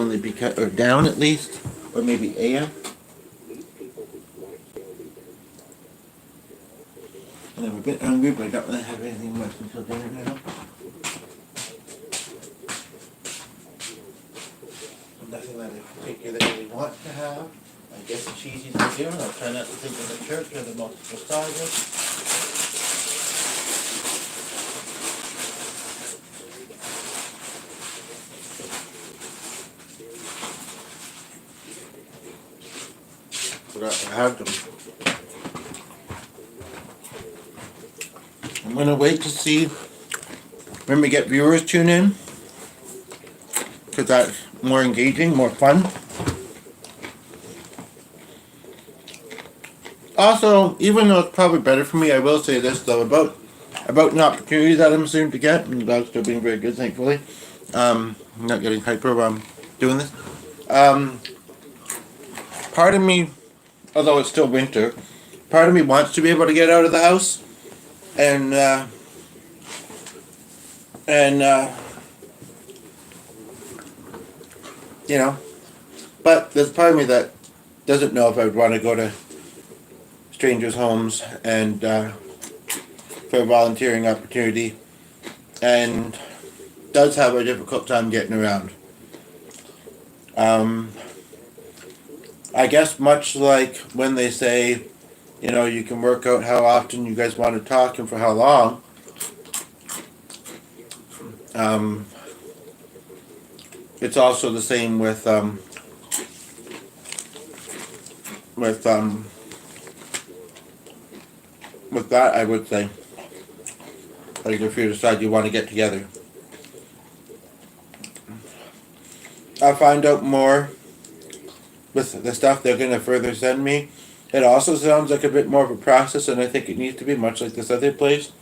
only because, or down at least, or maybe AM. And I'm a bit hungry, but I don't really have anything much until dinner now. Nothing that I particularly want to have. I guess it's easy to do, and I'll try not to think of the church or the multiple sizes. Forgot I have them. I'm gonna wait to see when we get viewers tune in, because that's more engaging, more fun. Also, even though it's probably better for me, I will say this though about an opportunity that I'm soon to get, and God's still being very good, thankfully. I'm not getting hyper while I'm doing this. Part of me, although it's still winter, part of me wants to be able to get out of the house and you know, but there's part of me that doesn't know if I would want to go to strangers' homes and for a volunteering opportunity, and does have a difficult time getting around. I guess much like when they say, you know, you can work out how often you guys want to talk and for how long. It's also the same with that, I would say. Like if you decide you want to get together. I'll find out more with the stuff they're going to further send me. It also sounds like a bit more of a process, and I think it needs to be, much like this other place.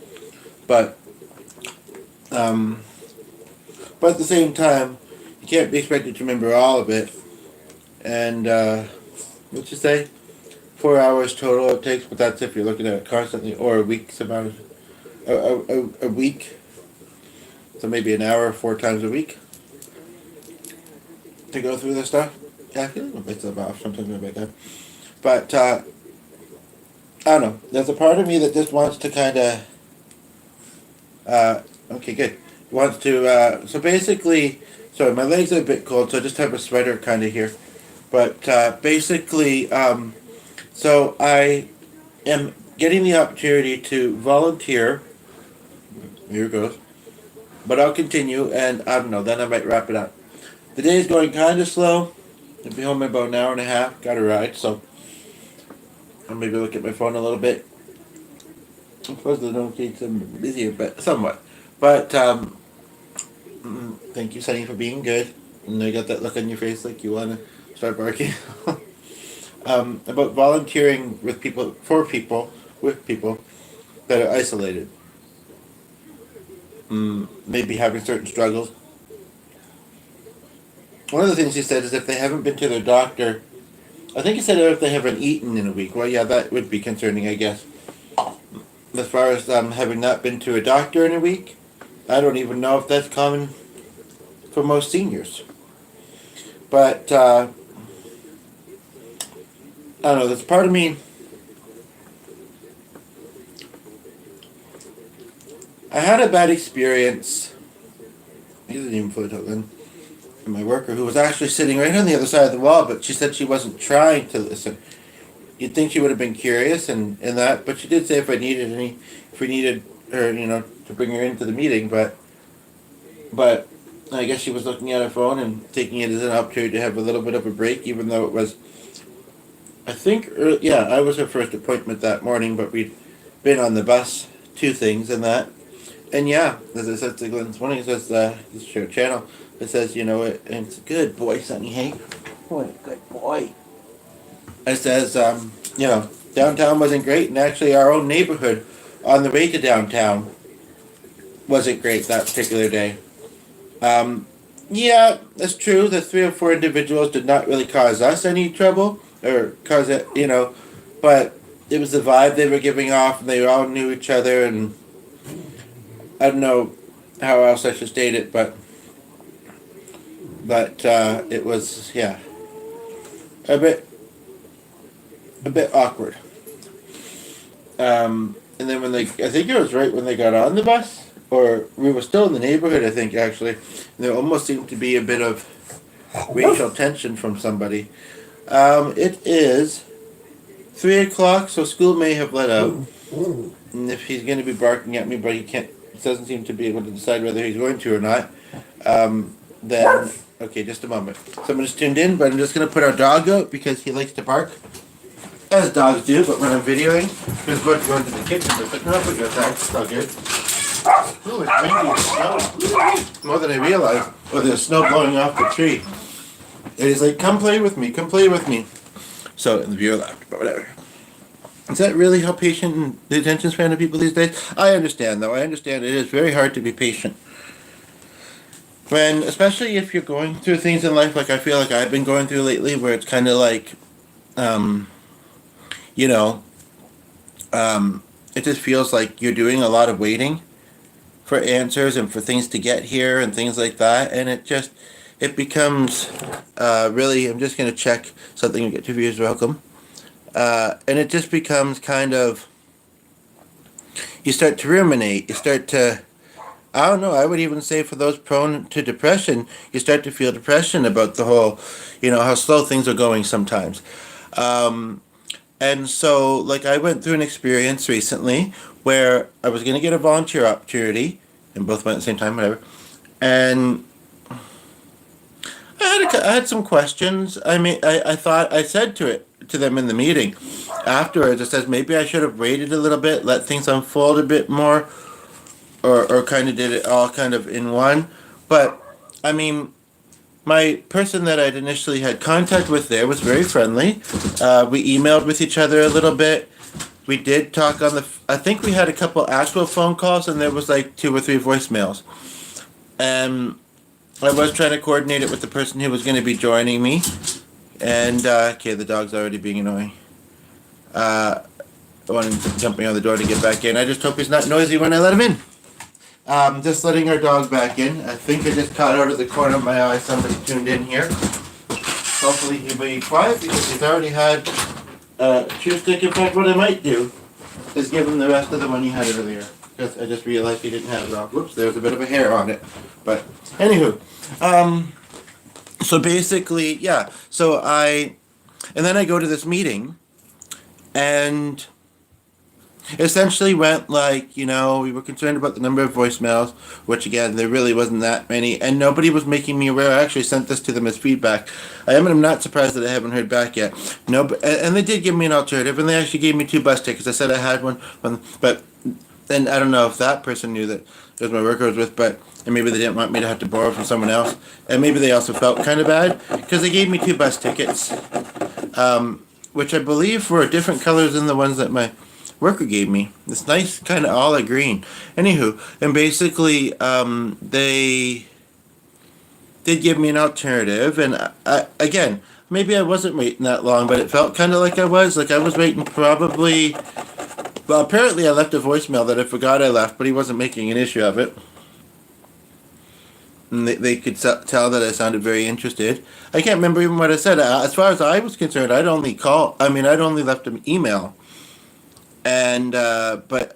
But at the same time, you can't be expected to remember all of it. And what'd you say? 4 hours total it takes, but that's if you're looking at it constantly, or a week's amount, a week. So maybe an hour 4 times a week to go through this stuff. Yeah, I feel like it's about something like that. But I don't know. There's a part of me that just wants to kind of. Okay, good. Wants to. So basically, sorry, my legs are a bit cold, so I just have a sweater kind of here. But basically, so I am getting the opportunity to volunteer. Here it goes. But I'll continue, and I don't know. Then I might wrap it up. The day is going kind of slow. I'll be home in about an hour and a half. Got a ride, so I'll maybe look at my phone a little bit. I suppose the notifications are busier, but somewhat. But thank you, Sunny, for being good. And I got that look on your face like you want to start barking. About volunteering with people, with people that are isolated. Maybe having certain struggles. One of the things he said is if they haven't been to their doctor, I think he said if they haven't eaten in a week. Well, yeah, that would be concerning, I guess. As far as having not been to a doctor in a week, I don't even know if that's common for most seniors. But, I don't know, there's part of me, I had a bad experience. He didn't even put it out then. My worker, who was actually sitting right on the other side of the wall, but she said she wasn't trying to listen. You'd think she would have been curious and that, but she did say if we needed her, you know, to bring her into the meeting, but I guess she was looking at her phone and taking it as an opportunity to have a little bit of a break, even though it was, I think, I was her first appointment that morning, but we'd been on the bus to things and that. And yeah, as I said to Glenn this morning, it says, this is your channel, it says, you know, it's a good boy, Sonny, hey? What a good boy. It says, you know, downtown wasn't great, and actually our own neighborhood on the way to downtown wasn't great that particular day. Yeah, that's true. The 3 or 4 individuals did not really cause us any trouble, or cause it, you know, but it was the vibe they were giving off, and they all knew each other, and I don't know how else I should state it, but but it was, yeah, a bit awkward. And then when they, I think it was right when they got on the bus, or we were still in the neighborhood, I think actually, and there almost seemed to be a bit of racial tension from somebody. It is 3 o'clock, so school may have let out. And if he's going to be barking at me, but he can't, doesn't seem to be able to decide whether he's going to or not, then, okay, just a moment. Someone just tuned in, but I'm just going to put our dog out because he likes to bark. As dogs do, but when I'm videoing, he's going to go into the kitchen. It's like, no, put your thanks, it's all good. Ooh, it's windy and snow. More than I realized. Oh, there's snow blowing off the tree. And he's like, come play with me, come play with me. So, and the viewer laughed, but whatever. Is that really how patient the attention span of people these days? I understand, though. I understand it is very hard to be patient. When, especially if you're going through things in life like I feel like I've been going through lately, where it's kind of like, you know, it just feels like you're doing a lot of waiting for answers and for things to get here and things like that, and it becomes really, I'm just going to check something and get to viewers welcome, and it just becomes kind of, you start to ruminate, you start to, I don't know, I would even say for those prone to depression, you start to feel depression about the whole, how slow things are going sometimes. And so, like, I went through an experience recently where I was going to get a volunteer opportunity, and both went at the same time, whatever. And I had some questions. I mean, I thought, I said to them in the meeting afterwards, I said, maybe I should have waited a little bit, let things unfold a bit more, or kind of did it all kind of in one. But, I mean, my person that I'd initially had contact with there was very friendly. We emailed with each other a little bit. We did talk on I think we had a couple actual phone calls, and there was like 2 or 3 voicemails. And I was trying to coordinate it with the person who was going to be joining me. And, okay, the dog's already being annoying. I wanted to jump me on the door to get back in. I just hope he's not noisy when I let him in. Just letting our dog back in. I think I just caught out of the corner of my eye somebody tuned in here. Hopefully he'll be quiet because he's already had a chew stick. In fact, what I might do is give him the rest of the one he had earlier. Because I just realized he didn't have it all. Whoops, there's a bit of a hair on it. But, anywho. So basically, yeah. And then I go to this meeting, and essentially went like, we were concerned about the number of voicemails, which again, there really wasn't that many, and nobody was making me aware. I actually sent this to them as feedback. I'm not surprised that I haven't heard back yet. No, and they did give me an alternative, and they actually gave me 2 bus tickets. I said I had one, but then I don't know if that person knew that it was my worker I was with, and maybe they didn't want me to have to borrow from someone else, and maybe they also felt kind of bad, because they gave me 2 bus tickets, which I believe were different colors than the ones that my worker gave me. This nice kind of olive green. Anywho, and basically, they did give me an alternative, and again, maybe I wasn't waiting that long, but it felt kind of like I was waiting probably. Well, apparently I left a voicemail that I forgot I left, but he wasn't making an issue of it. And they could tell that I sounded very interested. I can't remember even what I said. As far as I was concerned, I'd only left an email. And but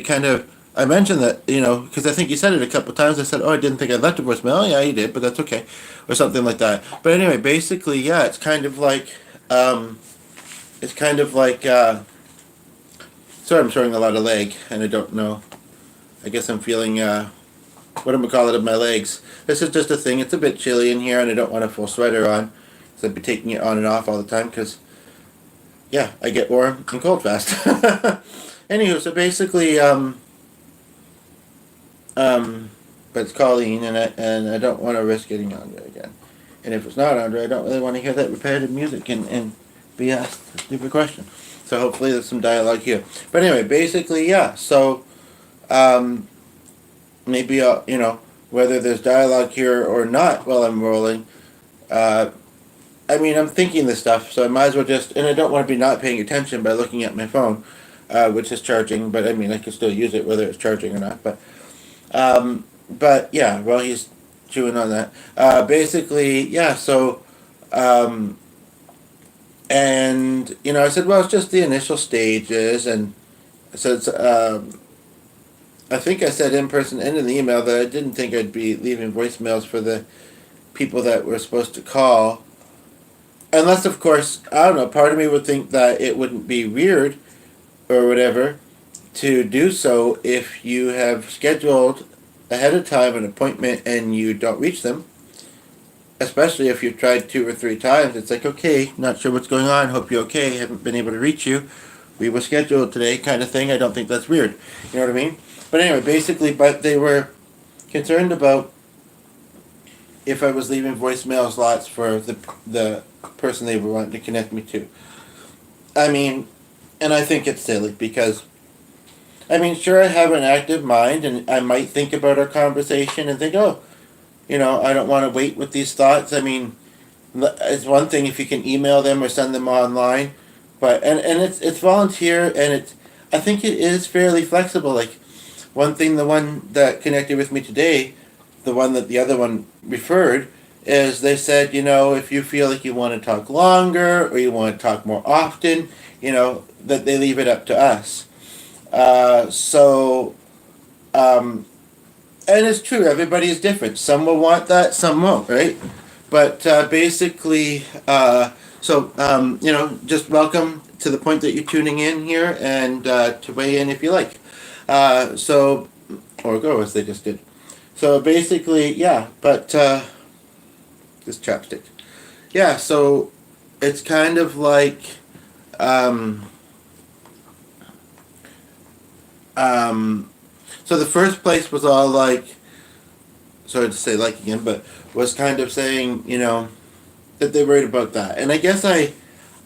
kind of, I mentioned that, because I think you said it a couple of times. I said, I didn't think I left a voicemail. Oh, yeah, you did, but that's okay, or something like that. But anyway, basically, yeah, it's kind of like, sorry, I'm showing a lot of leg, and I don't know. I guess I'm feeling what am I call it of my legs. This is just a thing. It's a bit chilly in here, and I don't want a full sweater on, so I'd be taking it on and off all the time because. Yeah, I get warm and cold fast. Anywho, so basically, but it's Colleen, and I don't want to risk getting Andre again. And if it's not Andre, I don't really want to hear that repetitive music and be asked a stupid question. So hopefully there's some dialogue here. But anyway, basically, yeah. So, maybe whether there's dialogue here or not while I'm rolling. I'm thinking this stuff, so I might as well and I don't want to be not paying attention by looking at my phone, which is charging, but I can still use it whether it's charging or not, but yeah, well, chewing on that. Basically, yeah. So, um, and I said, well, it's just the initial stages, and I said, I think I said in person and in the email that I didn't think I'd be leaving voicemails for the people that were supposed to call. Unless, of course, I don't know, part of me would think that it wouldn't be weird or whatever to do so if you have scheduled ahead of time an appointment and you don't reach them. Especially if you've tried 2 or 3 times. It's like, okay, not sure what's going on, hope you're okay, haven't been able to reach you. We were scheduled today, kind of thing. I don't think that's weird. You know what I mean? But anyway, basically, but they were concerned about if I was leaving voicemail slots for the person they were wanting to connect me to. I mean, and I think it's silly because, I mean, sure, I have an active mind and I might think about our conversation and think, oh, I don't want to wait with these thoughts. I mean, it's one thing if you can email them or send them online, but and it's volunteer and I think it is fairly flexible. Like one thing, the one that connected with me today, the one that the other one referred, is they said, if you feel like you want to talk longer or you want to talk more often, that they leave it up to us. And it's true, everybody is different. Some will want that, some won't, right? But basically, just welcome to the point that you're tuning in here and to weigh in if you like. Or go as they just did. So basically, yeah, but this chapstick. Yeah, so it's kind of like, so the first place was all like, sorry to say like again, but was kind of saying, that they worried about that. And I guess I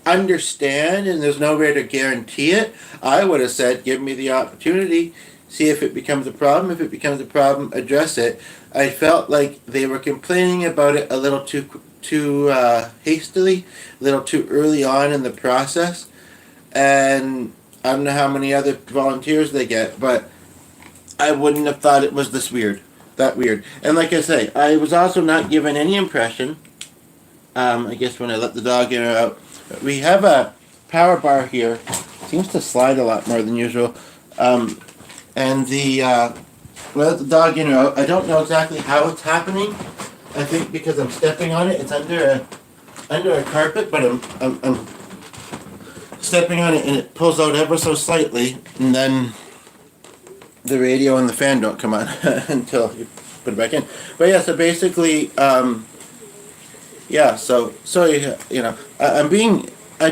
understand, and there's no way to guarantee it. I would have said, give me the opportunity, see if it becomes a problem. If it becomes a problem, address it. I felt like they were complaining about it a little too hastily, a little too early on in the process. And I don't know how many other volunteers they get, but I wouldn't have thought it was that weird. And like I say, I was also not given any impression, I guess when I let the dog in or out. We have a power bar here. It seems to slide a lot more than usual. And when I let the dog in or out, I don't know exactly how it's happening. I think because I'm stepping on it, it's under a carpet, but I'm stepping on it and it pulls out ever so slightly, and then the radio and the fan don't come on until you put it back in. But yeah, so basically, I'd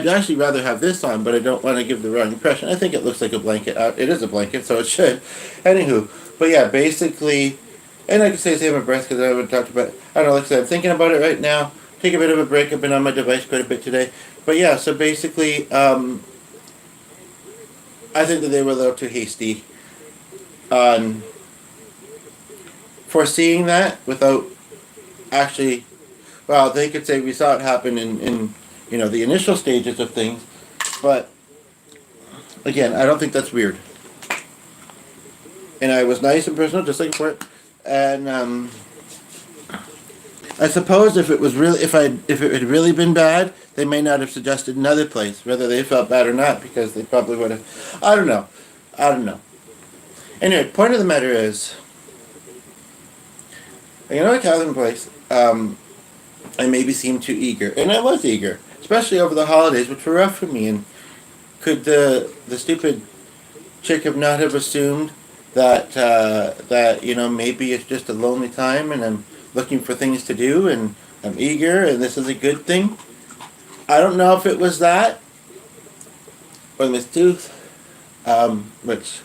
actually rather have this on, but I don't want to give the wrong impression. I think it looks like a blanket. It is a blanket, so it should. Anywho, but yeah, basically, and I can say save my breath because I would talk about, I don't know, like I said, I'm thinking about it right now. Take a bit of a break. I've been on my device quite a bit today. But yeah, so basically, I think that they were a little too hasty on foreseeing that without actually, well, they could say we saw it happen in the initial stages of things, but again, I don't think that's weird. And I was nice and personal, just looking for it, and I suppose if it had really been bad, they may not have suggested another place, whether they felt bad or not, because they probably would have. I don't know. Anyway, point of the matter is, at Catherine Place, I maybe seemed too eager, and I was eager, especially over the holidays, which were rough for me. And could the stupid chick not have assumed that maybe it's just a lonely time, and I'm looking for things to do, and I'm eager, and this is a good thing? I don't know if it was that, or Miss Tooth, which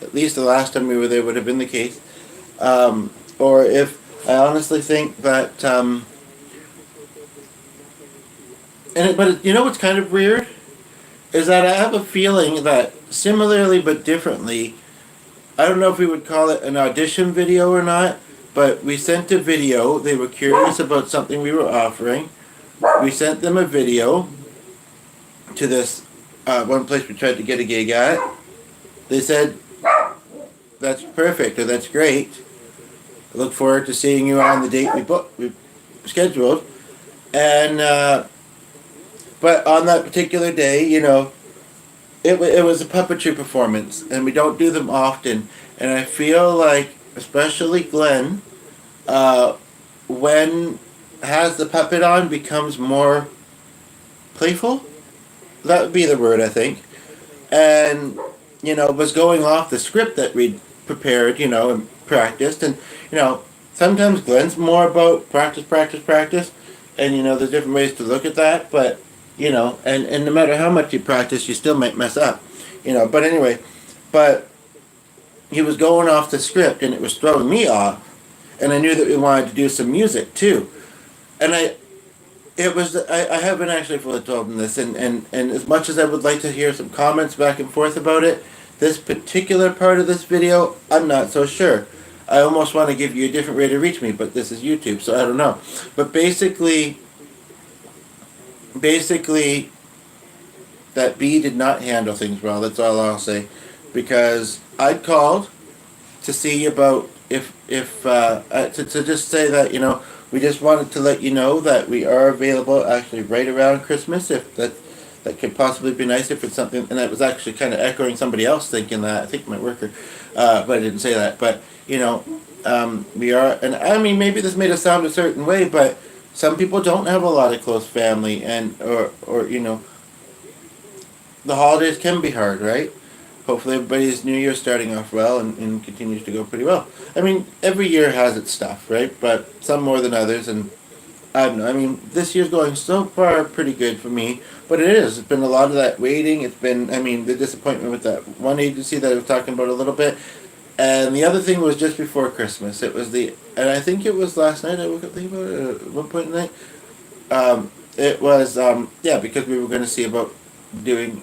at least the last time we were there would have been the case, or if I honestly think that, but you know what's kind of weird? Is that I have a feeling that similarly but differently, I don't know if we would call it an audition video or not, but we sent a video. They were curious about something we were offering. We sent them a video to this one place we tried to get a gig at. They said, that's perfect, or that's great. I look forward to seeing you on the date we scheduled. And but on that particular day, it was a puppetry performance, and we don't do them often. And I feel like, especially Glenn, when has the puppet on, becomes more playful. That would be the word, I think. And was going off the script that we'd prepared, and practiced, and sometimes Glenn's more about practice, practice, practice, and there's different ways to look at that, but and no matter how much you practice, you still might mess up, But anyway, but he was going off the script, and it was throwing me off, and I knew that we wanted to do some music too, and I haven't actually fully told him this, and as much as I would like to hear some comments back and forth about it, this particular part of this video, I'm not so sure. I almost want to give you a different way to reach me, but this is YouTube, so I don't know. But basically, that B did not handle things well. That's all I'll say, because I called to see about if to just say that we just wanted to let you know that we are available actually right around Christmas, if that could possibly be nice if it's something. And I was actually kind of echoing somebody else thinking that, I think my worker, but I didn't say that. But we are, and I mean, maybe this made us sound a certain way, but some people don't have a lot of close family, and or the holidays can be hard, right? Hopefully everybody's New Year starting off well and continues to go pretty well. I mean, every year has its stuff, right? But some more than others, and I don't know. I mean, this year's going so far pretty good for me, but it is. It's been a lot of that waiting. It's been, I mean, the disappointment with that one agency that I was talking about a little bit. And the other thing was just before Christmas. It was and I think it was last night I woke up thinking about it, at one point in the night. It was, because we were going to see about doing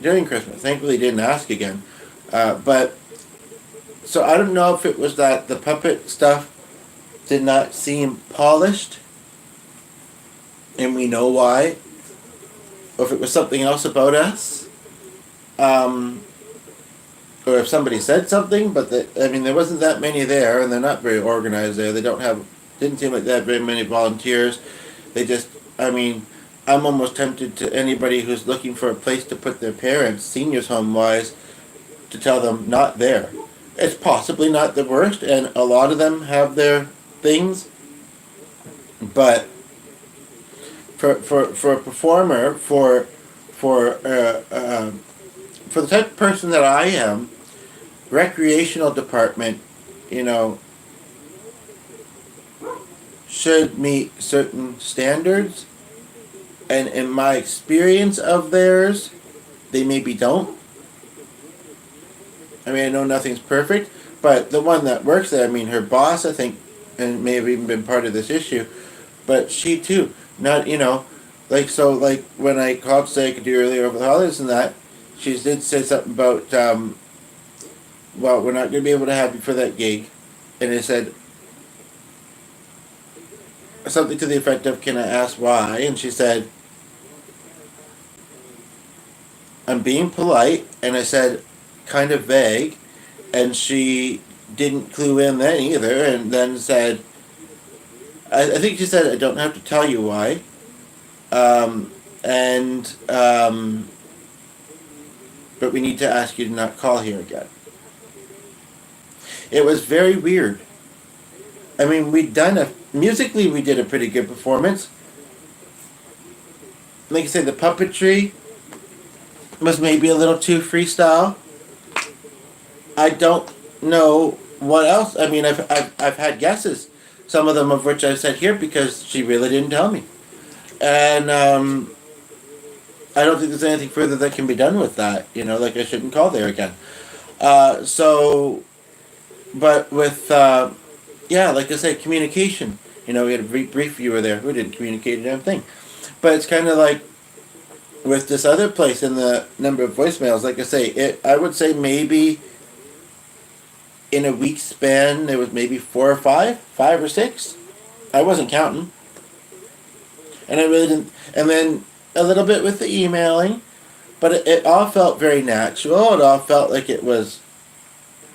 during Christmas. Thankfully, didn't ask again. But so I don't know if it was that the puppet stuff did not seem polished, and we know why, or if it was something else about us, or if somebody said something. But there wasn't that many there, and they're not very organized there. They didn't seem like they had very many volunteers. They just, I'm almost tempted to anybody who's looking for a place to put their parents, seniors home wise, to tell them not there. It's possibly not the worst, and a lot of them have their things, but for a performer, for the type of person that I am, recreational department, should meet certain standards. And in my experience of theirs, they maybe don't. I know nothing's perfect, but the one that works there, her boss, I think, and may have even been part of this issue, but she too, not, like when I called to say I could do earlier over the holidays and that, she did say something about, well, we're not going to be able to have you for that gig. And I said something to the effect of, can I ask why? And she said, I'm being polite, and I said, kind of vague, and she didn't clue in then either, and then said, I think she said, I don't have to tell you why, but we need to ask you to not call here again. It was very weird. Musically we did a pretty good performance. Like I say, the puppetry was maybe a little too freestyle. I don't know what else. I've had guesses, some of them of which I've said here because she really didn't tell me, and I don't think there's anything further that can be done with that. Like I shouldn't call there again. But with like I said, communication. We had a brief viewer there who didn't communicate anything, but it's kind of like with this other place in the number of voicemails. Like I say, I would say maybe in a week span there was maybe 4 or 5 or 6. I wasn't counting, and I really didn't. And then a little bit with the emailing, but it all felt very natural. It all felt like it was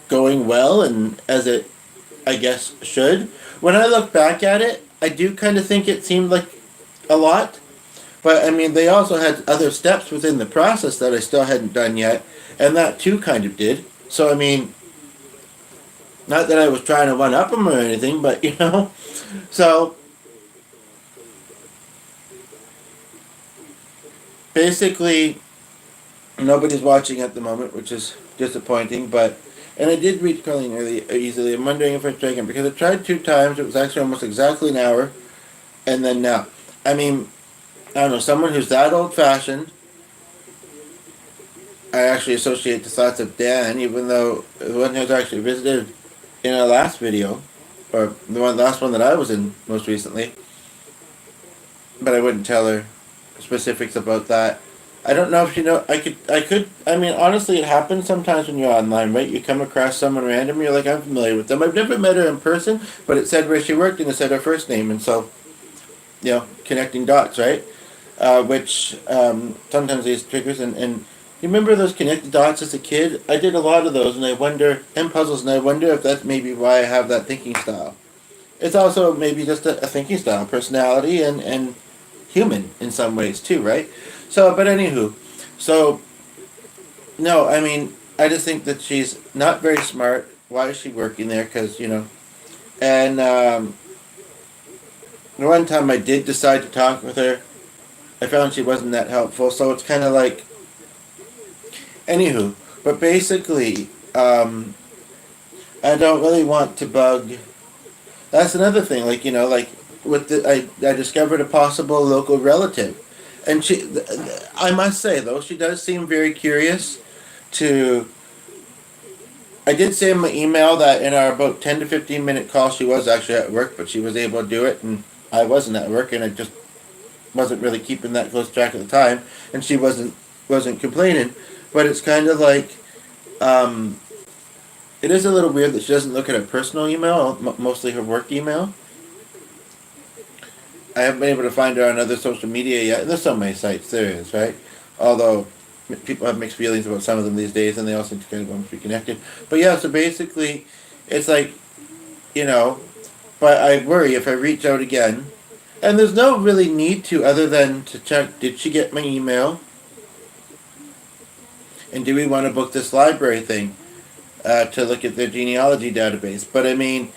going well, and as it I guess, should. When I look back at it, I do kind of think it seemed like a lot. But I mean, they also had other steps within the process that I still hadn't done yet, and that too kind of did. So I mean, not that I was trying to one up them or anything, but you know, so basically, nobody's watching at the moment, which is disappointing. But and I did reach Colleen easily. I'm wondering if I'm striking because I tried 2 times. It was actually almost exactly an hour, and then now, I mean, I don't know, someone who's that old-fashioned. I actually associate the thoughts of Dan, even though the one who's actually visited in our last video, or the last one that I was in most recently, but I wouldn't tell her specifics about that. I don't know if you know. I mean, honestly, it happens sometimes when you're online, right? You come across someone random, you're like, I'm familiar with them. I've never met her in person, but it said where she worked and it said her first name, and so, you know, connecting dots, right? Which sometimes these triggers, and you remember those connected dots as a kid? I did a lot of those, and I wonder, and puzzles, and I wonder if that's maybe why I have that thinking style. It's also maybe just a thinking style, personality, and human in some ways too, right? So, but anywho, so, no, I mean, I just think that she's not very smart. Why is she working there? Because, you know, and the one time I did decide to talk with her, I found she wasn't that helpful, so it's kind of like, anywho, but basically, I don't really want to bug. That's another thing, like, you know, like, with I discovered a possible local relative. And I must say, though, she does seem very curious to. I did say in my email that in our about 10 to 15 minute call, she was actually at work, but she was able to do it, and I wasn't at work, and I just wasn't really keeping that close track at the time, and she wasn't complaining. But it's kind of like, it is a little weird that she doesn't look at her personal email, mostly her work email. I haven't been able to find her on other social media yet. And there's so many sites, there is, right? Although people have mixed feelings about some of them these days, and they all seem to kind of want to be connected. But yeah, so basically, it's like, you know, but I worry if I reach out again, and there's no really need to other than to check, did she get my email? And do we want to book this library thing to look at their genealogy database? But I mean,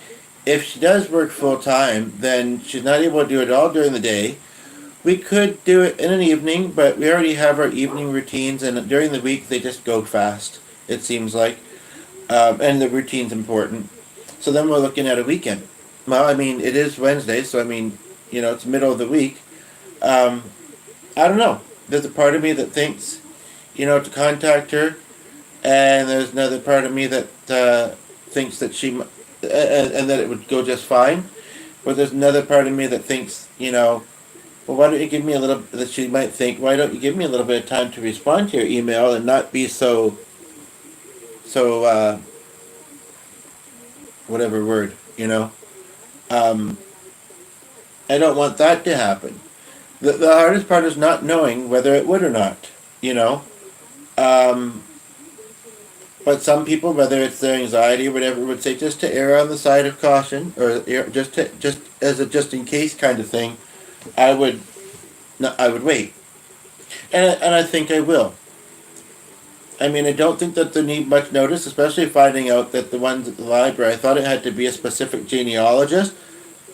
if she does work full time, then she's not able to do it all during the day. We could do it in an evening, but we already have our evening routines, and during the week they just go fast, it seems like. And the routine's important. So then we're looking at a weekend. Well, I mean, it is Wednesday, so I mean, you know, it's middle of the week. I don't know. There's a part of me that thinks, you know, to contact her, and there's another part of me that thinks that and that it would go just fine. But there's another part of me that thinks, you know, well, why don't you give me a little, that she might think, why don't you give me a little bit of time to respond to your email and not be so, whatever word, you know. I don't want that to happen. The hardest part is not knowing whether it would or not, you know. But some people, whether it's their anxiety or whatever, would say just to err on the side of caution, or just as a just in case kind of thing. I would wait, and I think I will. I mean, I don't think that they need much notice, especially finding out that the ones at the library, I thought it had to be a specific genealogist,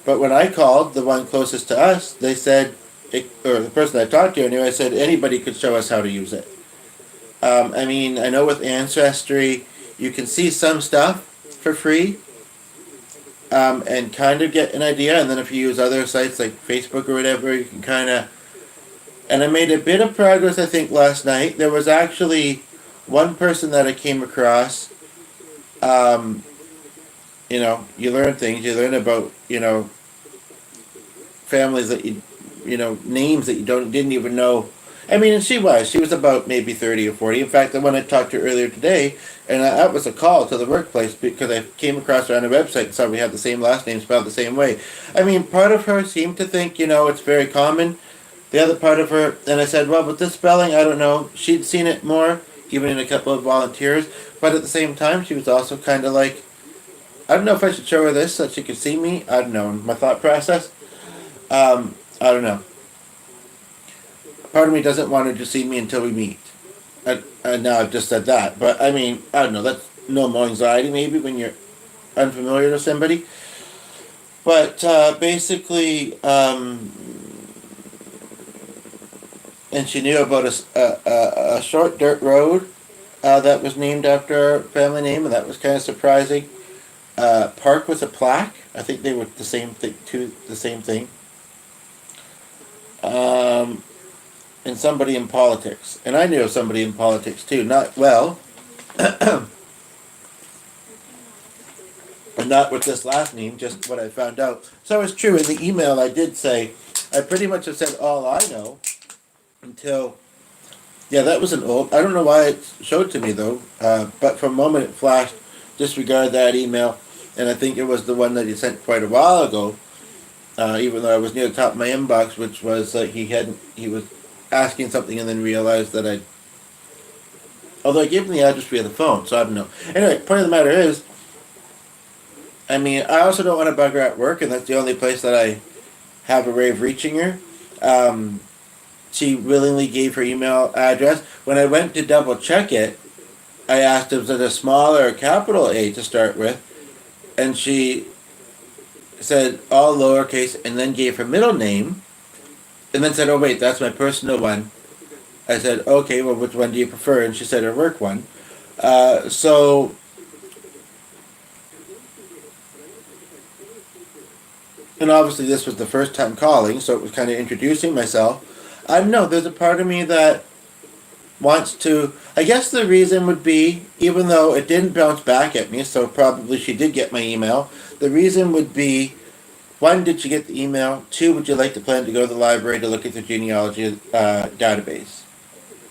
but when I called the one closest to us, they said, or the person I talked to anyway, said anybody could show us how to use it. I mean, I know with Ancestry, you can see some stuff for free, and kind of get an idea, and then if you use other sites like Facebook or whatever, you can kind of, and I made a bit of progress, I think, last night. There was actually one person that I came across, you know, you learn things, you learn about, you know, families that you know, names that you didn't even know. I mean, and she was about maybe 30 or 40. In fact, the one I talked to earlier today, and that was a call to the workplace because I came across her on a website and saw we had the same last name spelled the same way. I mean, part of her seemed to think, you know, it's very common. The other part of her, and I said, well, with this spelling, I don't know. She'd seen it more, even in a couple of volunteers. But at the same time, she was also kind of like, I don't know if I should show her this so she could see me. I don't know my thought process. I don't know. Part of me doesn't want her to see me until we meet. And now I've just said that, but I mean, I don't know. That's normal anxiety maybe when you're unfamiliar with somebody. But basically, and she knew about a short dirt road that was named after our family name, and that was kind of surprising. Park with a plaque. I think they were the same thing. The same thing. Um, and somebody in politics, and I knew of somebody in politics too. Not well, and not with this last name. Just what I found out. So it's true. In the email, I did say I pretty much have said all I know until. Yeah, that was an old. I don't know why it showed to me though, but for a moment it flashed. Disregard that email, and I think it was the one that he sent quite a while ago. Even though I was near the top of my inbox, which was like he was asking something and then realized that I. Although I gave him the address via the phone, so I don't know. Anyway, point of the matter is, I mean, I also don't want to bug her at work, and that's the only place that I have a way of reaching her. She willingly gave her email address. When I went to double check it, I asked if it was a small or a capital A to start with, and she said all lowercase and then gave her middle name, and then said, oh wait, that's my personal one. I said, okay, well which one do you prefer? And she said her work one. So, and obviously this was the first time calling, so it was kind of introducing myself. I don't know, there's a part of me that wants to, I guess the reason would be, even though it didn't bounce back at me, so probably she did get my email, the reason would be, one, did she get the email? Two, would you like to plan to go to the library to look at the genealogy database?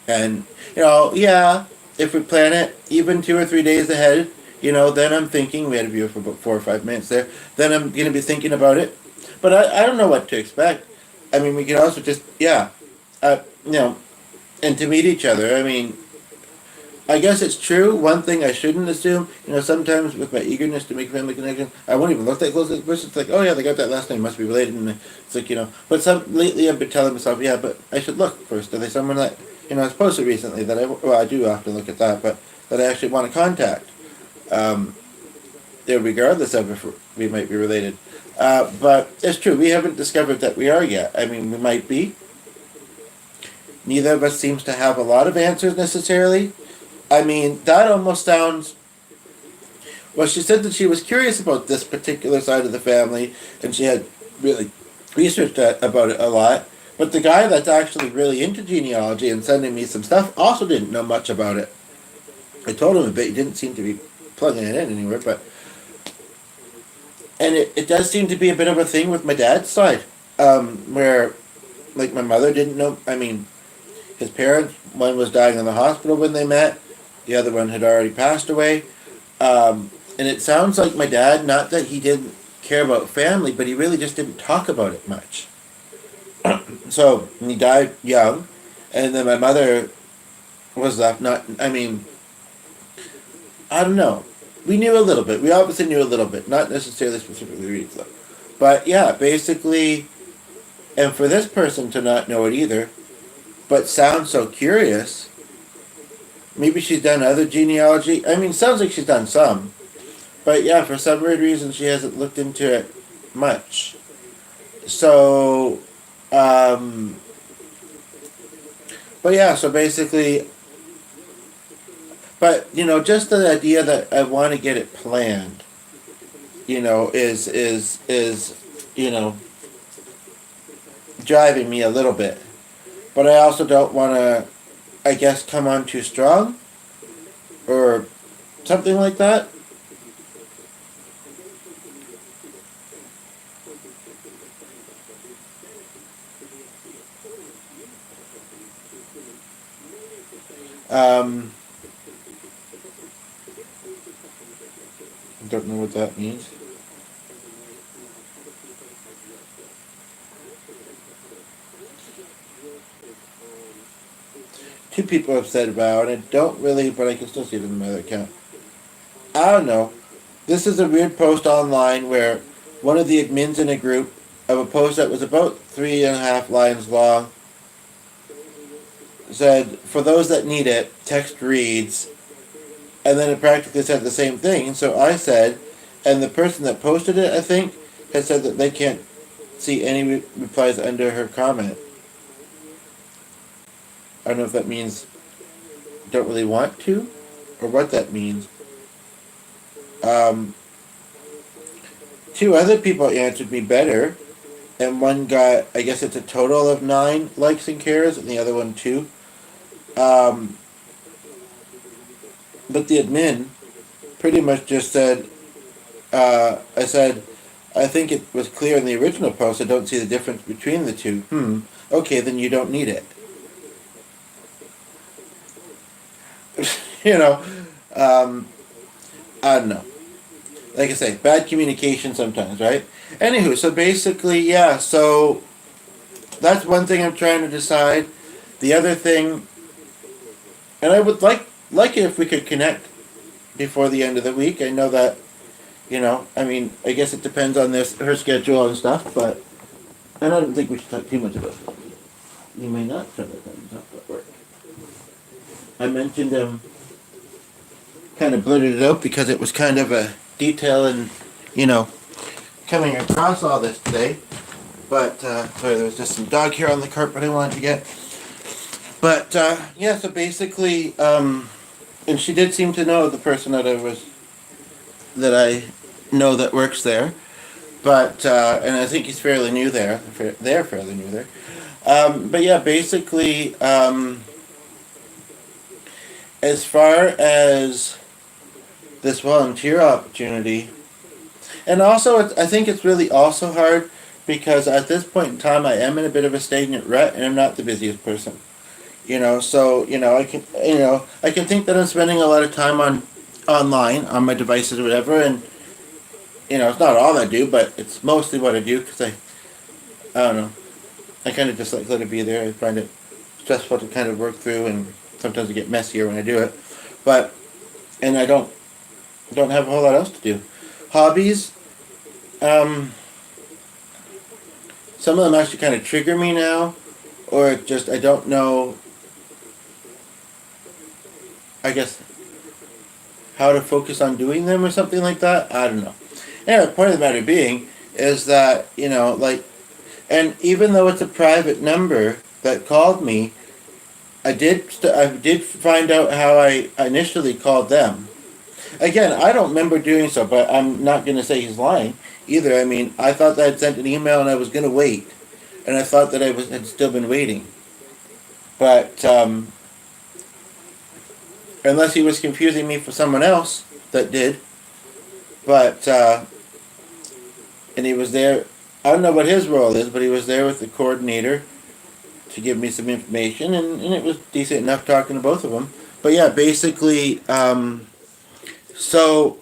And, yeah, if we plan it even 2 or 3 days ahead, then I'm thinking, we had a view for about 4 or 5 minutes there, then I'm going to be thinking about it. But I don't know what to expect. I mean, we could also just, yeah, and to meet each other. I mean, I guess it's true. One thing I shouldn't assume, sometimes with my eagerness to make family connection, I won't even look that close at the person. It's like, oh yeah, they got that last name, must be related. And it's like, but lately I've been telling myself, yeah, but I should look first. Are they someone that, I posted recently that I do often look at that, but that I actually want to contact, regardless of if we might be related. But it's true, we haven't discovered that we are yet. I mean, we might be. Neither of us seems to have a lot of answers necessarily. I mean, that almost sounds. Well, she said that she was curious about this particular side of the family, and she had really researched about it a lot. But the guy that's actually really into genealogy and sending me some stuff also didn't know much about it. I told him a bit. He didn't seem to be plugging it in anywhere, but. And it does seem to be a bit of a thing with my dad's side, where, like, my mother didn't know. I mean, his parents, one was dying in the hospital when they met, the other one had already passed away. And it sounds like my dad, not that he didn't care about family, but he really just didn't talk about it much. So, he died young, and then my mother was left I don't know. We knew a little bit. We obviously knew a little bit, not necessarily specifically reads though. But yeah, basically, and for this person to not know it either, but sound so curious. Maybe she's done other genealogy. I mean, sounds like she's done some. But yeah, for some weird reason, she hasn't looked into it much. So, but yeah, so basically, but, just the idea that I want to get it planned, is driving me a little bit. But I also don't want to, I guess, come on too strong or something like that. I don't know what that means. Two people have said about it. I don't really, but I can still see it in my other account. I don't know. This is a weird post online where one of the admins in a group of a post that was about 3.5 lines long said, "For those that need it, text reads," and then it practically said the same thing. So I said, and the person that posted it, I think, has said that they can't see any replies under her comment. I don't know if that means don't really want to, or what that means. Um, Two other people answered me better, and one got, I guess it's a total of 9 likes and cares, and the other one 2. Um, but the admin pretty much just said, I said, "I think it was clear in the original post. I don't see the difference between the two." Okay, then you don't need it. you know, um, I don't know. Like I say, bad communication sometimes, right? Anywho, so basically, yeah, so that's one thing I'm trying to decide. The other thing, and I would like it if we could connect before the end of the week. I know that, I mean, I guess it depends on her schedule and stuff, but, and I don't think we should talk too much about it. You may not turn the thumbs up at work. I mentioned kind of blurted it out because it was kind of a detail and, coming across all this today. But, sorry, there was just some dog hair on the carpet I wanted to get. But, yeah, so basically, and she did seem to know the person that I know that works there. But, and I think he's fairly new there. They're fairly new there. But yeah, basically, as far as this volunteer opportunity, and also I think it's really also hard because at this point in time I am in a bit of a stagnant rut and I'm not the busiest person. So I can think that I'm spending a lot of time online on my devices or whatever, and it's not all I do, but it's mostly what I do because I don't know, I kind of just like let it be there. I find it stressful to kind of work through, and sometimes I get messier when I do it, and I don't have a whole lot else to do. Hobbies, some of them actually kind of trigger me now, or just I don't know, I guess, how to focus on doing them or something like that. I don't know. Anyway, the point of the matter being is that, and even though it's a private number that called me, I did find out how I initially called them. Again, I don't remember doing so, but I'm not going to say he's lying either. I mean, I thought that I'd sent an email and I was going to wait, and I thought that had still been waiting. But unless he was confusing me for someone else that did, but and he was there. I don't know what his role is, but he was there with the coordinator to give me some information, and it was decent enough talking to both of them. But yeah, basically, so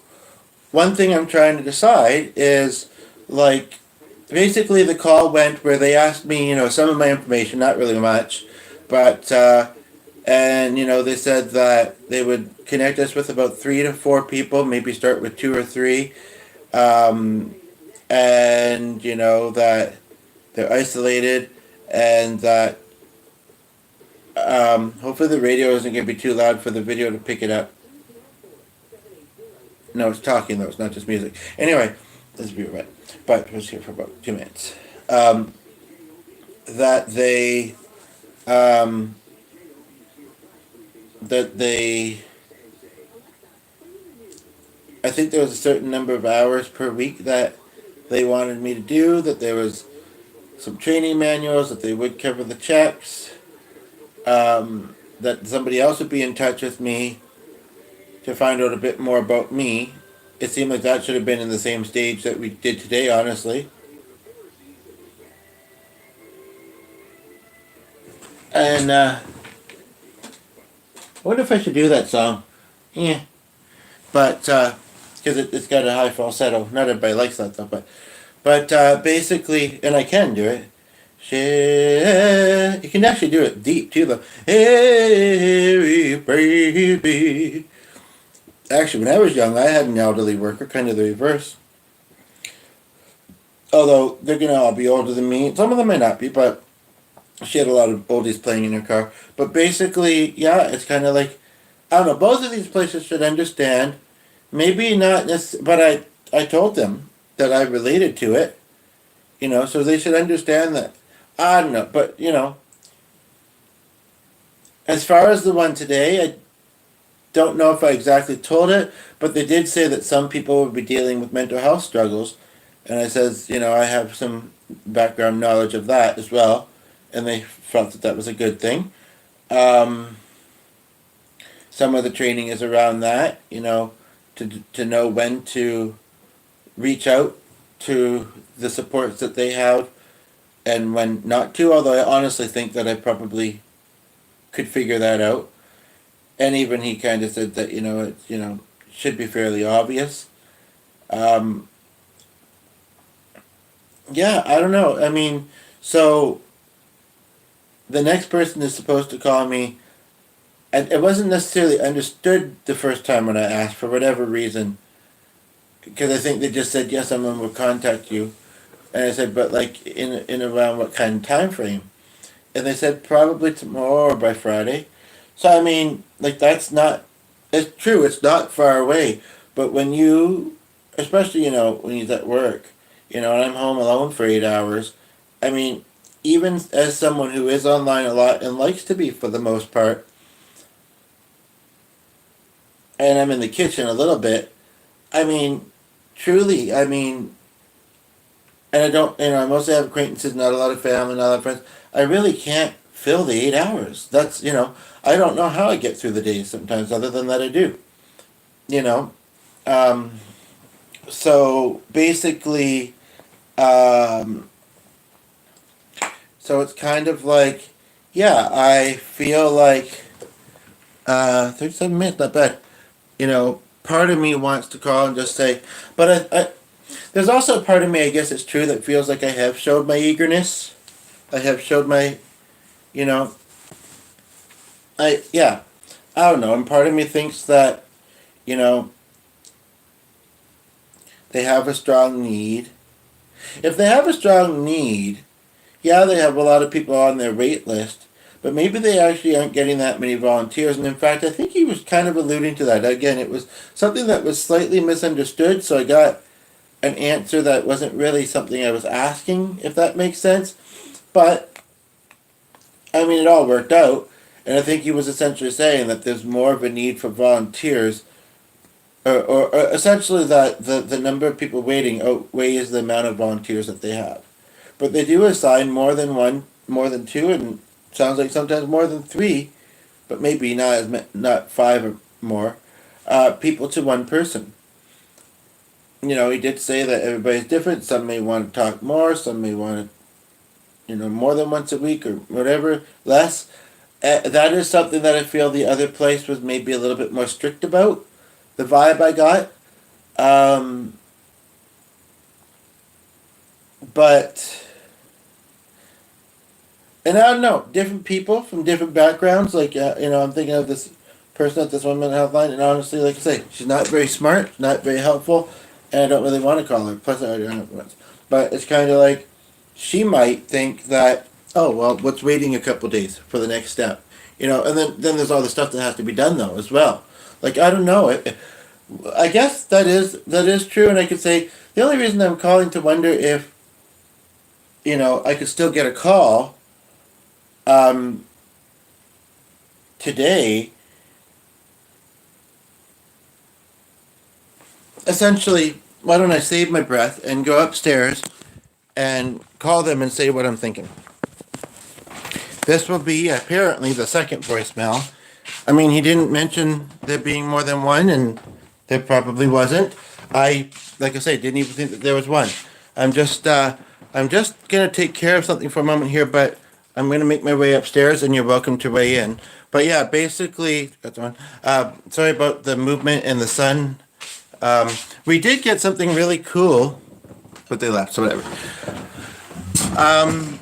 one thing I'm trying to decide is, like, basically the call went where they asked me, some of my information, not really much, but, and, they said that they would connect us with about 3 to 4 people, maybe start with 2 or 3, and, that they're isolated, and that, hopefully the radio isn't going to be too loud for the video to pick it up. No, it's talking though, it's not just music. Anyway, let's be right. But I was here for about 2 minutes. That they, I think there was a certain number of hours per week that they wanted me to do, that there was some training manuals, that they would cover the checks, that somebody else would be in touch with me to find out a bit more about me. It seemed like that should have been in the same stage that we did today, honestly. And I wonder if I should do that song. Yeah. But, because it's got a high falsetto. Not everybody likes that though, but basically, and I can do it. You can actually do it deep too though. Hey, baby. Actually, when I was young, I had an elderly worker, kind of the reverse. Although they're gonna all be older than me. Some of them may not be, but she had a lot of oldies playing in her car. But basically, yeah, it's kind of like, I don't know. Both of these places should understand. Maybe not, but I told them that I related to it. So they should understand that. I don't know, but as far as the one today, I don't know if I exactly told it, but they did say that some people would be dealing with mental health struggles, and I says, I have some background knowledge of that as well, and they felt that that was a good thing. Um, some of the training is around that, to know when to reach out to the supports that they have and when not to. Although I honestly think that I probably could figure that out. And even he kind of said that it should be fairly obvious. Um, yeah, I don't know. I mean, so the next person is supposed to call me, and it wasn't necessarily understood the first time when I asked for whatever reason, because I think they just said yes, someone will contact you, and I said, but like in around what kind of time frame? And they said probably tomorrow or by Friday. So I mean, like that's not. It's true. It's not far away. But when you, especially when he's at work, and I'm home alone for 8 hours. I mean, even as someone who is online a lot and likes to be for the most part, and I'm in the kitchen a little bit. I mean, truly. I mean, and I don't. I mostly have acquaintances, not a lot of family, not a lot of friends. I really can't fill the 8 hours. That's I don't know how I get through the days sometimes, other than that I do. You know, um, so basically, um, so it's kind of like, yeah, I feel like 37 minutes, not bad. Part of me wants to call and just say, but there's also a part of me, I guess it's true, that feels like I have showed my eagerness. I have showed my, you know, yeah, I don't know. And part of me thinks that, you know, they have a strong need. If they have a strong need, yeah, they have a lot of people on their wait list, but maybe they actually aren't getting that many volunteers. And in fact, I think he was kind of alluding to that. Again, it was something that was slightly misunderstood, so I got an answer that wasn't really something I was asking, if that makes sense. But, I mean, it all worked out. And I think he was essentially saying that there's more of a need for volunteers, or essentially that the number of people waiting outweighs the amount of volunteers that they have. But they do assign more than one, more than two, and sounds like sometimes more than three, but maybe not five or more, people to one person. He did say that everybody's different. Some may want to talk more. Some may want to, more than once a week or whatever, less. That is something that I feel the other place was maybe a little bit more strict about. The vibe I got. But, and I don't know, different people from different backgrounds. Like, I'm thinking of this person at this one mental health line, and honestly, like I say, she's not very smart, not very helpful, and I don't really want to call her. Plus, I already hung up once. But it's kind of like, she might think that, oh, well, what's waiting a couple days for the next step? And then there's all the stuff that has to be done, though, as well. Like, I don't know. I guess that is true, and I could say, the only reason I'm calling to wonder if, I could still get a call um, today. Essentially, why don't I save my breath and go upstairs and call them and say what I'm thinking? This will be apparently the second voicemail. I mean, he didn't mention there being more than one, and there probably wasn't. Like I say, didn't even think that there was one. I'm just gonna take care of something for a moment here, but I'm gonna make my way upstairs, and you're welcome to weigh in. But yeah, basically, that's one. Sorry about the movement and the sun. We did get something really cool, but they left, so whatever. Um,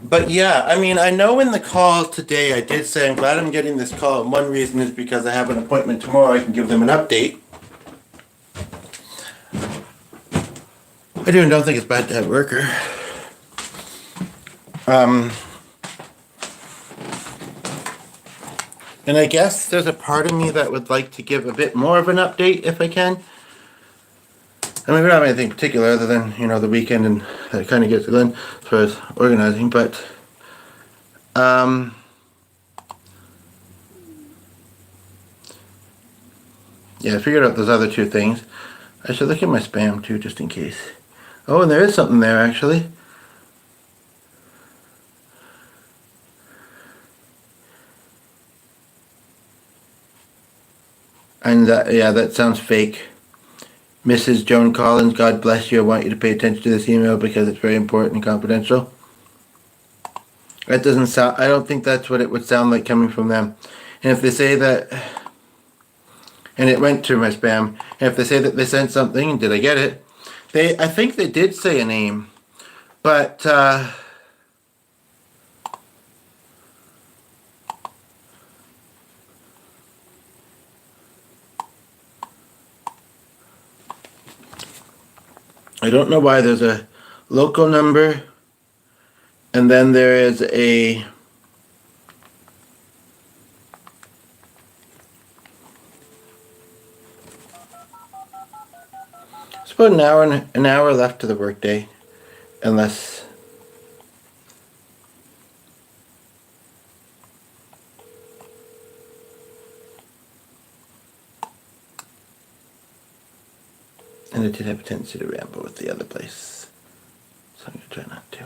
But yeah, I mean, I know in the call today I did say I'm glad I'm getting this call, and one reason is because I have an appointment tomorrow. I can give them an update. I do and don't think it's bad to have a worker. And I guess there's a part of me that would like to give a bit more of an update if I can. I mean, we don't have anything particular other than, the weekend, and that kind of gets it in as far as organizing, but yeah, I figured out those other two things. I should look at my spam too, just in case. Oh, and there is something there, actually. And yeah, that sounds fake. Mrs. Joan Collins, God bless you. I want you to pay attention to this email because it's very important and confidential. That doesn't sound, I don't think that's what it would sound like coming from them. And if they say that, and it went to my spam, and if they say that they sent something, did I get it? I think they did say a name, but I don't know why there's a local number, and then there is a it's about an hour left to the workday, unless and I did have a tendency to ramble with the other place, so I'm gonna try not to.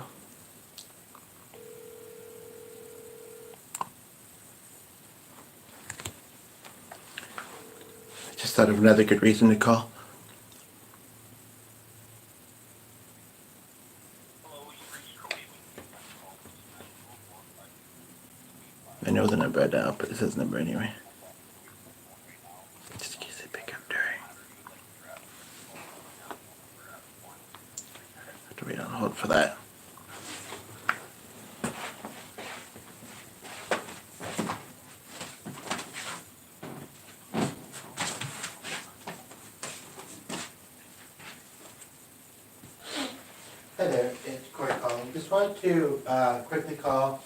I just thought of another good reason to call. I know the number now, but it says number anyway. Just in case they pick up during. I have to wait on hold for that. Hi there, it's Corey calling. Just wanted to quickly call.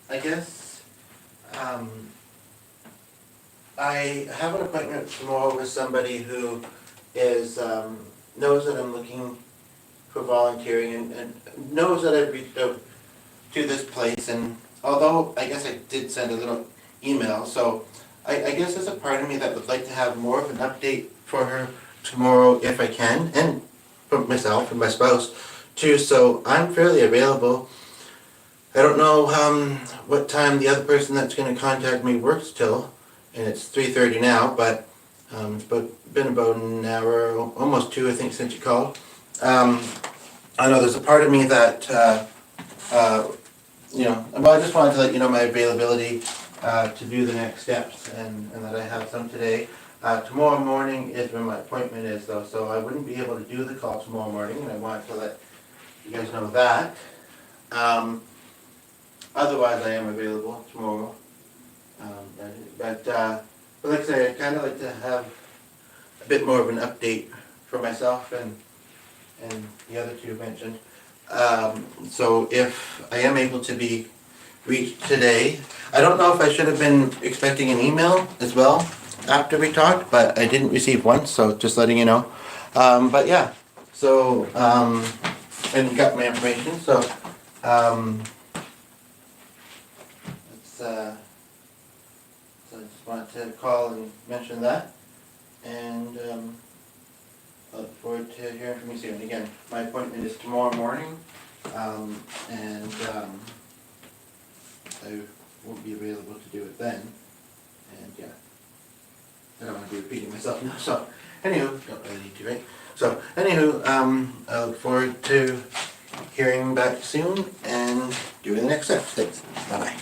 I guess I have an appointment tomorrow with somebody who is knows that I'm looking for volunteering, and knows that I've reached out to this place. And although I guess I did send a little email, so I guess there's a part of me that would like to have more of an update for her tomorrow if I can, and for myself and my spouse too. So I'm fairly available. I don't know what time the other person that's going to contact me works till, and it's 3:30 now, but it's been about an hour, almost two, I think, since you called. I know there's a part of me that, well, I just wanted to let you know my availability to do the next steps, and that I have some today. Tomorrow morning is when my appointment is, though, so I wouldn't be able to do the call tomorrow morning, and I wanted to let you guys know that. Otherwise, I am available tomorrow. But like I say, I'd kind of like to have a bit more of an update for myself and the other two mentioned. So if I am able to be reached today, I don't know if I should have been expecting an email as well after we talked, but I didn't receive one, so just letting you know. But yeah, so, and you got my information, so, so I just wanted to call and mention that, and I look forward to hearing from you soon. Again, my appointment is tomorrow morning, and I won't be available to do it then, and yeah, I don't want to be repeating myself now, so, anywho, don't really need to, right? So, anywho, I look forward to hearing back soon and doing the next steps. Thanks. Bye-bye.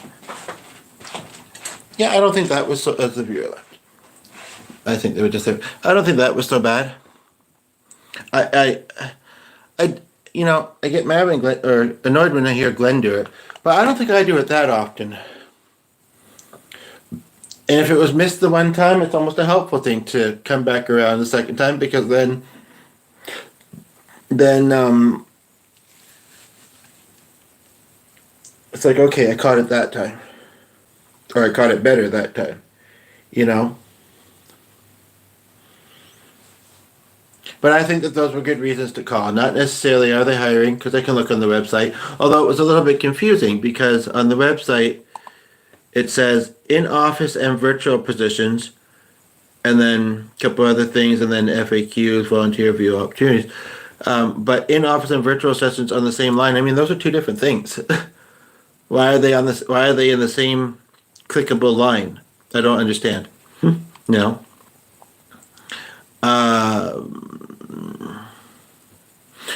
Yeah, I don't think that was so, as the viewer left. I think they were just there. I don't think that was so bad. I I get mad when Glenn, or annoyed when I hear Glenn do it, but I don't think I do it that often. And if it was missed the one time, it's almost a helpful thing to come back around the second time because then it's like, okay, I caught it that time, or I caught it better that time, you know. But I think that those were good reasons to call. Not necessarily are they hiring, because I can look on the website. Although it was a little bit confusing because on the website it says in office and virtual positions, and then a couple other things, and then FAQs, volunteer view opportunities. But in office and virtual sessions on the same line. I mean, those are two different things. Why are they on this? Why are they in the same clickable line? I don't understand. No. Uh,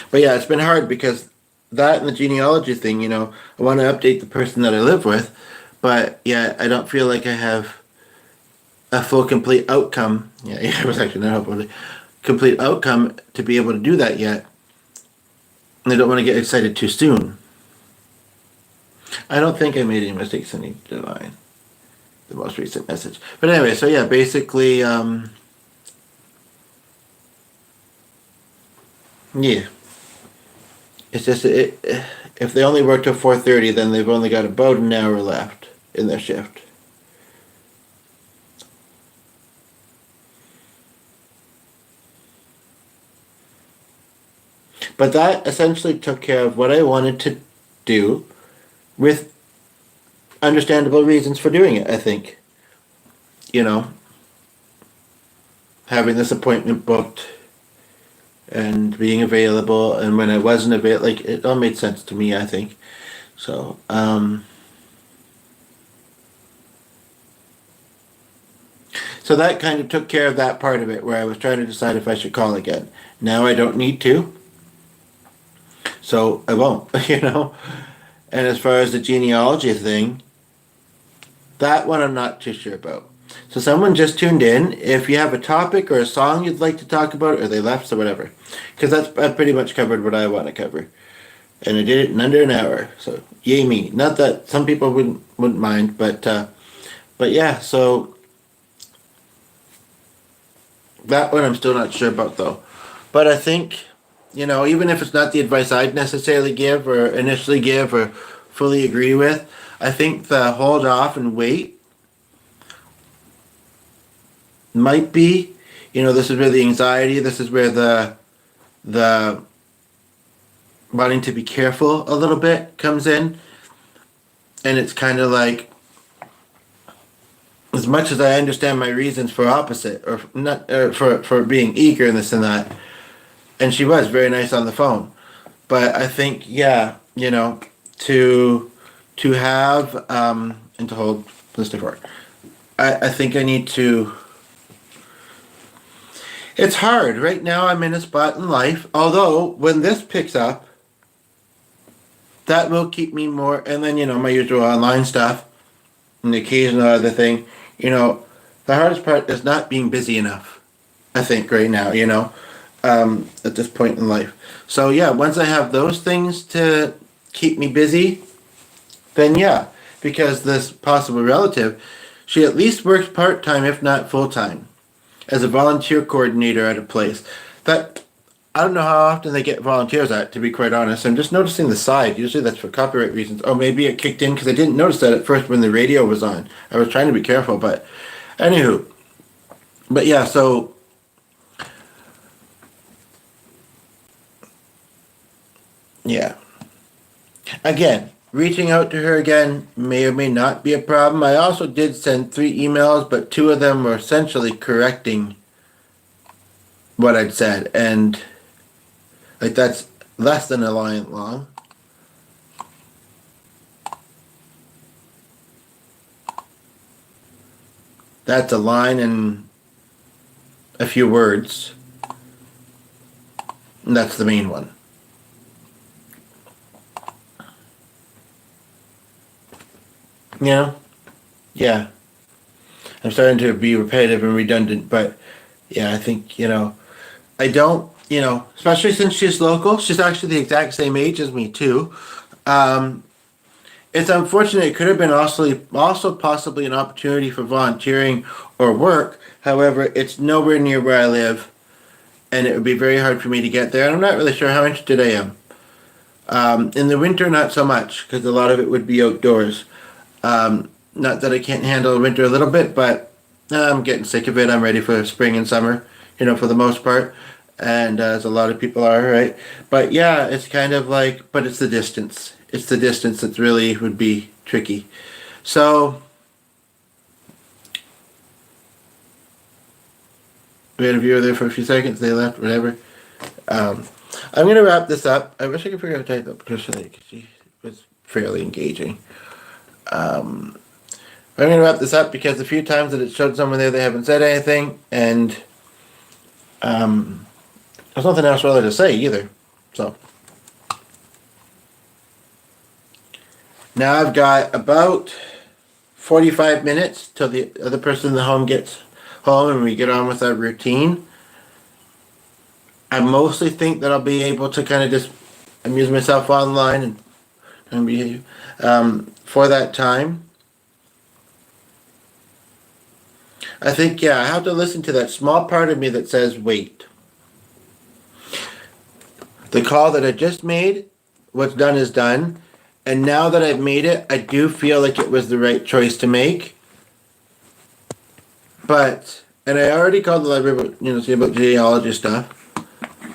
but yeah, it's been hard because that and the genealogy thing. I want to update the person that I live with, but yeah, I don't feel like I have a full complete outcome. Yeah, it was actually not helpful. Complete outcome to be able to do that yet. And I don't want to get excited too soon. I don't think I made any mistakes in the line. The most recent message. But anyway, so yeah, basically, yeah. It's just if they only work till 4:30, then they've only got about an hour left in their shift. But that essentially took care of what I wanted to do with understandable reasons for doing it, I think. You know, having this appointment booked and being available, and when I wasn't available, like, it all made sense to me, I think. So, so that kind of took care of that part of it where I was trying to decide if I should call again. Now I don't need to, so I won't, And as far as the genealogy thing, that one I'm not too sure about. So someone just tuned in. If you have a topic or a song you'd like to talk about, or they left, or whatever, because I've pretty much covered what I want to cover, and I did it in under an hour. So yay me! Not that some people wouldn't mind, but yeah. So that one I'm still not sure about though. But I think, even if it's not the advice I'd necessarily give or initially give or fully agree with, I think the hold off and wait might be, this is where the anxiety, this is where the wanting to be careful a little bit comes in. And it's kind of like, as much as I understand my reasons for opposite, or not, for being eager and this and that, and she was very nice on the phone, but I think, yeah, to have and to hold listening for it. I think I need to. It's hard right now. I'm in a spot in life. Although when this picks up, that will keep me more. And then my usual online stuff, and the occasional other thing. The hardest part is not being busy enough. I think right now. At this point in life. So yeah, once I have those things to keep me busy, then yeah, because this possible relative, she at least works part-time, if not full-time, as a volunteer coordinator at a place. That, I don't know how often they get volunteers at, to be quite honest. I'm just noticing the side. Usually that's for copyright reasons. Oh, maybe it kicked in because I didn't notice that at first when the radio was on. I was trying to be careful, but anywho. But yeah, so yeah. Again, reaching out to her again may or may not be a problem. I also did send 3 emails, but 2 of them were essentially correcting what I'd said. And, like, that's less than a line long. That's a line and a few words. And that's the main one. Yeah. I'm starting to be repetitive and redundant, but yeah, I think, I don't especially since she's local. She's actually the exact same age as me too. Um, it's unfortunate. It could have been also possibly an opportunity for volunteering or work. However, it's nowhere near where I live, and it would be very hard for me to get there. And I'm not really sure how interested I am. In the winter, not so much, because a lot of it would be outdoors. Not that I can't handle winter a little bit, but I'm getting sick of it. I'm ready for spring and summer, for the most part. And as a lot of people are, right? But yeah, it's kind of like, but it's the distance. It's the distance that really would be tricky. So we had a viewer there for a few seconds. They left, whatever. Um, I'm gonna wrap this up. I wish I could figure out how to type up Patricia. She was fairly engaging. Um, I'm gonna wrap this up because a few times that it showed someone there, they haven't said anything, and um, there's nothing else really to say either. So now I've got about 45 minutes till the other person in the home gets home and we get on with our routine. I mostly think that I'll be able to kind of just amuse myself online and behave for that time. I think, yeah, I have to listen to that small part of me that says, wait. The call that I just made, what's done is done. And now that I've made it, I do feel like it was the right choice to make. But, and I already called the library, see about genealogy stuff.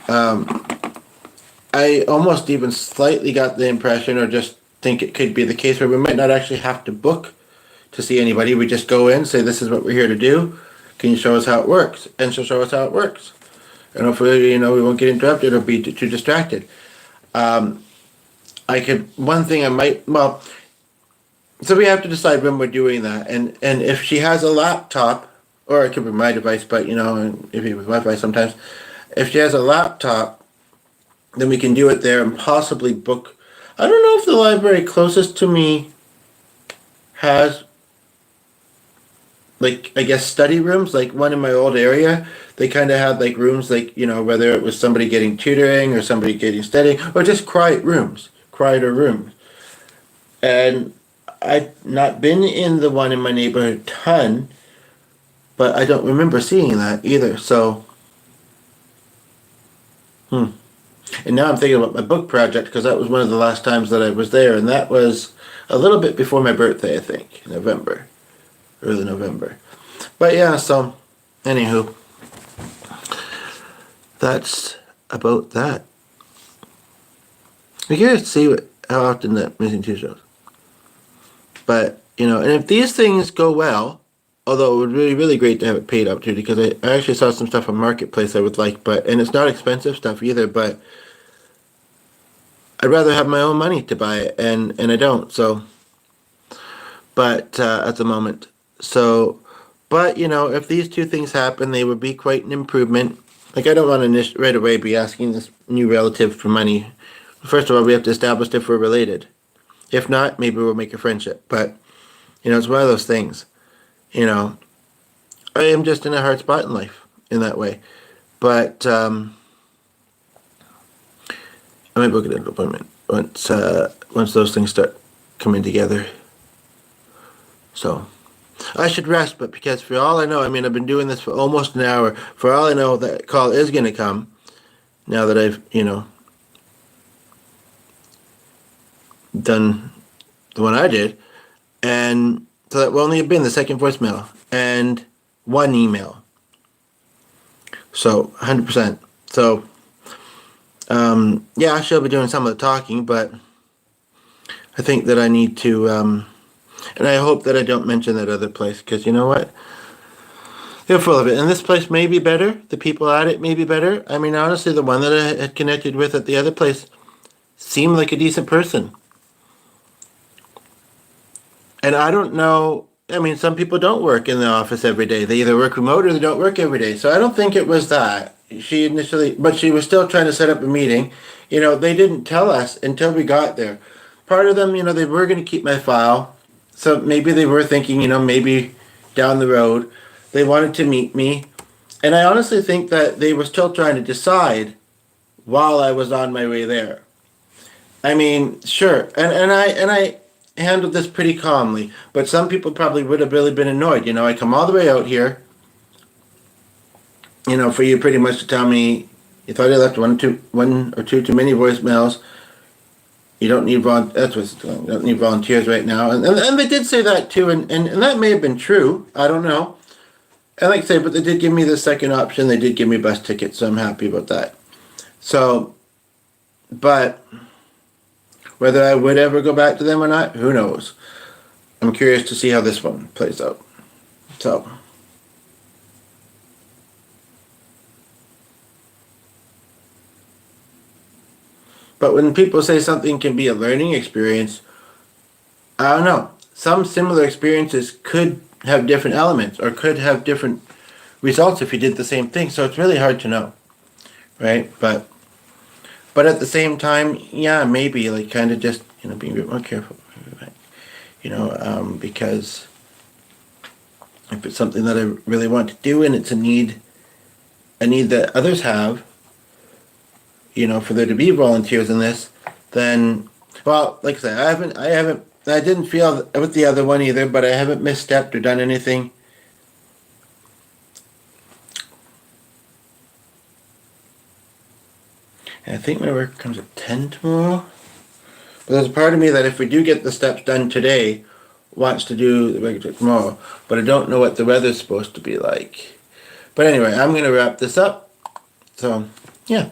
I almost even slightly got the impression, or just think it could be the case, where we might not actually have to book to see anybody. We just go in, say, this is what we're here to do. Can you show us how it works? And she'll show us how it works. And hopefully, we won't get interrupted or be too distracted. One thing I might, well, so we have to decide when we're doing that. And if she has a laptop, or it could be my device, but, if it was Wi-Fi sometimes, if she has a laptop, then we can do it there and possibly book. I don't know if the library closest to me has, like, I guess study rooms, like one in my old area. They kind of had like rooms, like, whether it was somebody getting tutoring or somebody getting studying, or just quieter rooms. And I've not been in the one in my neighborhood a ton, but I don't remember seeing that either. So, And now I'm thinking about my book project, because that was one of the last times that I was there, and that was a little bit before my birthday, I think, early November. But yeah, so, anywho, that's about that. I'm curious to see how often that Missing 2 shows. But, and if these things go well, although it would be really great to have it paid up to, because I actually saw some stuff on Marketplace I would like, and it's not expensive stuff either, but I'd rather have my own money to buy it, and I don't, so, but at the moment. So, but, if these two things happen, they would be quite an improvement. Like, I don't want to right away be asking this new relative for money. First of all, we have to establish if we're related. If not, maybe we'll make a friendship. But, it's one of those things. I am just in a hard spot in life in that way. But I might book an appointment once those things start coming together. So I should rest, but because for all I know, I've been doing this for almost an hour. For all I know, that call is going to come now that I've, done the one I did. And so that will only have been the second voicemail and one email. So 100%. So, yeah, I should be doing some of the talking, but I think that I need to, and I hope that I don't mention that other place, because you know what? They're full of it. And this place may be better. The people at it may be better. Honestly, the one that I had connected with at the other place seemed like a decent person. And I don't know, some people don't work in the office every day. They either work remote or they don't work every day. So I don't think it was that. She initially, but she was still trying to set up a meeting. They didn't tell us until we got there. Part of them, they were going to keep my file. So maybe they were thinking, maybe down the road, they wanted to meet me. And I honestly think that they were still trying to decide while I was on my way there. I mean, sure, and I handled this pretty calmly, but some people probably would have really been annoyed. You know, I come all the way out here, you know, for you pretty much to tell me you thought I left one or two too many voicemails. You don't need that's what's doing. You don't need volunteers right now, and they did say that too, and that may have been true. I don't know. And like I say, but they did give me the second option. They did give me bus tickets, so I'm happy about that. So, but whether I would ever go back to them or not, who knows? I'm curious to see how this one plays out. So, but when people say something can be a learning experience, I don't know. Some similar experiences could have different elements or could have different results if you did the same thing. So it's really hard to know, right? But at the same time, yeah, maybe like kind of just being a bit more careful, because if it's something that I really want to do and it's a need that others have, for there to be volunteers in this, then, well, like I said, I didn't feel with the other one either, but I haven't misstepped or done anything. And I think my work comes at 10 tomorrow. But there's a part of me that if we do get the steps done today, wants to do the regular tomorrow. But I don't know what the weather's supposed to be like. But anyway, I'm going to wrap this up. So, yeah.